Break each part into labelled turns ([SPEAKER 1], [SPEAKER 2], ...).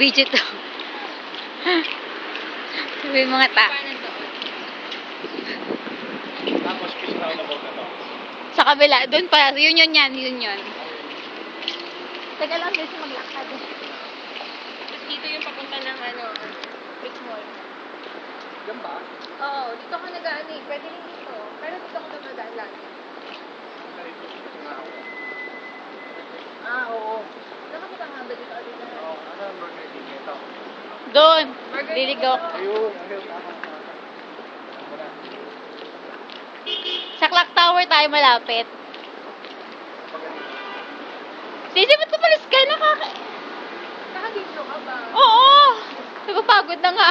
[SPEAKER 1] Video to. Sabi mga ta.
[SPEAKER 2] Tapos fish roundabout na to.
[SPEAKER 1] Sa kabila, doon pa. Yun yan. Taga lang din siya maglakad.
[SPEAKER 3] Tapos dito yung papunta ng Bridge Mall.
[SPEAKER 2] Yan ba?
[SPEAKER 3] Oo, dito ako nagaan eh. Pwede rin dito. Pero dito ako nagaan lagi.
[SPEAKER 2] Oo.
[SPEAKER 3] Nakakita nga ba dito ulit na?
[SPEAKER 2] Oo, ano ang burger dito?
[SPEAKER 1] Doon. Liligaw.
[SPEAKER 2] Ayun, tama.
[SPEAKER 1] Sa Clock Tower tayo malapit. Sisi, ba't tumalis ka?
[SPEAKER 3] Nakadito ka ba?
[SPEAKER 1] Oo! Napapagod na nga.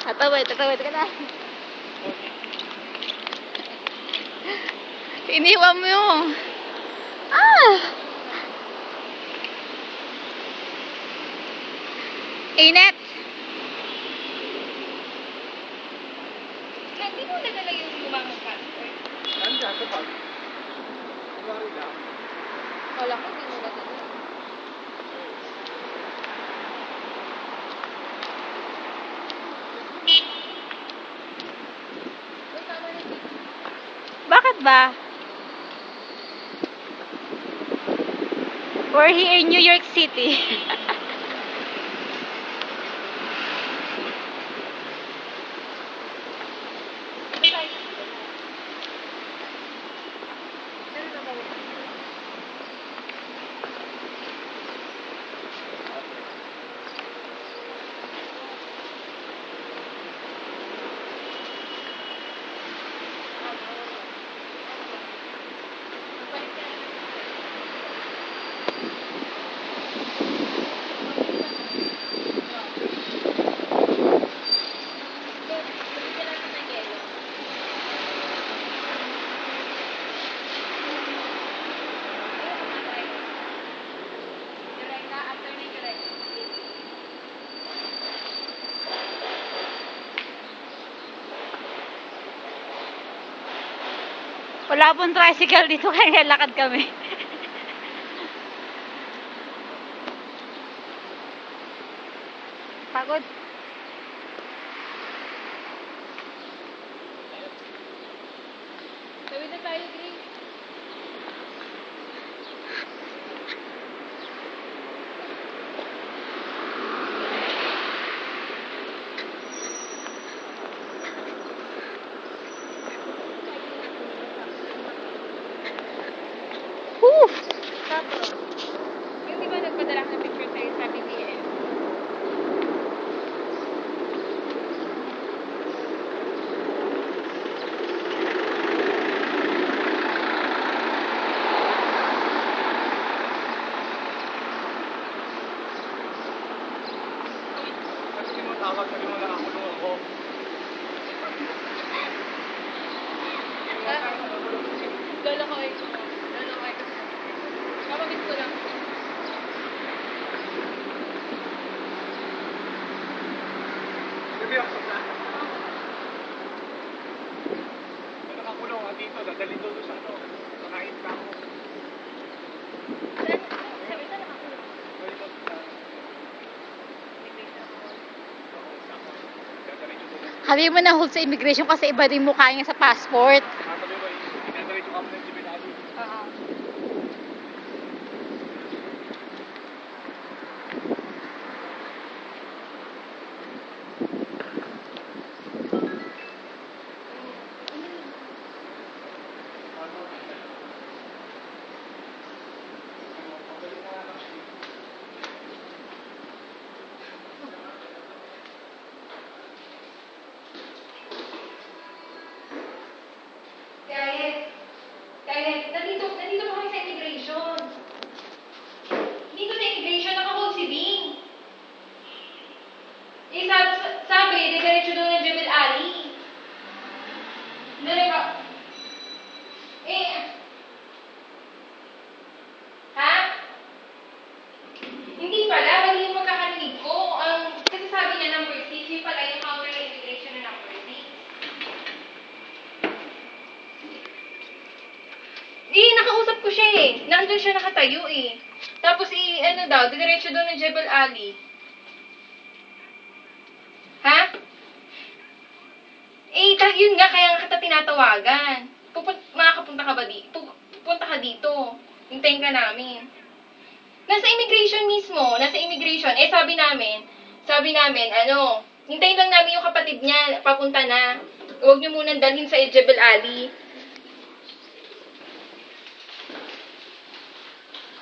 [SPEAKER 1] Tatawid ka na. Iniwan mo yung... Init!
[SPEAKER 3] Hindi mo nadala yung gumamang passport.
[SPEAKER 2] Nandiyan sa bag. Kumari lang.
[SPEAKER 3] Wala ko, hindi mo nadala.
[SPEAKER 1] Bakit ba? We're here in New York City. Wala pong tricycle dito kaya lakad kami. Pagod.
[SPEAKER 3] Tawid na tayo, Grace.
[SPEAKER 1] Woo!
[SPEAKER 3] Tapos, yung di ba nagpadala ka ng picture sa'yo sa BBM?
[SPEAKER 2] Kasi tinatawag, sabi mo nakakulong ako.
[SPEAKER 3] Lolo ko ay kapamit ko lang.
[SPEAKER 2] Seryoso na. Kung nakakulong ka dito, dadalhin doon sa ano. Makain ka ako.
[SPEAKER 3] Sabi na nakakulong.
[SPEAKER 2] Dadalhin doon.
[SPEAKER 1] Sabi mo na hold sa immigration kasi iba din mukha niya sa passport.
[SPEAKER 2] Sabi mo, dinadiretso ka mo ng Jimenado.
[SPEAKER 3] Oo. Kahit, nandito kinakausap ko siya eh. Nandun siya nakatayo eh. Tapos ano daw, didiretso doon ng Jebel Ali. Ha? Yun nga, kaya nga kita tinatawagan. Makakapunta ka ba pupunta ka dito. Hintayin ka namin. Nasa immigration mismo, nasa immigration. Sabi namin, hintayin lang namin yung kapatid niya, papunta na. Huwag niyo munang dalhin sa Jebel Ali.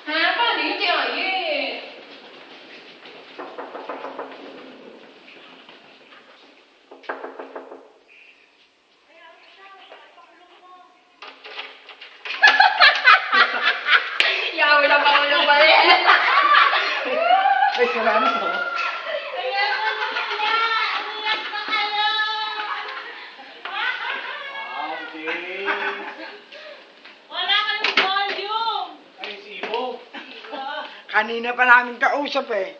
[SPEAKER 3] Ha? Paano yun? Yawa na pakulong pa rin.
[SPEAKER 2] Ay, sarami to. Okay.
[SPEAKER 1] Wala kang volume!
[SPEAKER 2] Ay, si Ibo.
[SPEAKER 4] Kanina pa namin kausap eh.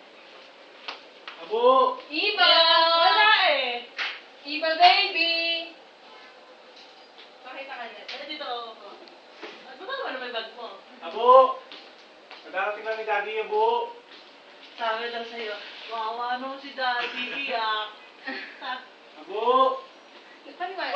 [SPEAKER 2] Abo.
[SPEAKER 3] Iba!
[SPEAKER 1] Wala eh.
[SPEAKER 3] Iba, baby! Pakita ka na.
[SPEAKER 1] Ano dito ako? Ano ba naman may bag mo?
[SPEAKER 2] Abo. Madarating lang ni Daddy, Abo.
[SPEAKER 1] Sabi lang sa'yo, wawa nung si Daddy, iyak.
[SPEAKER 2] Abo.
[SPEAKER 3] Paniwala.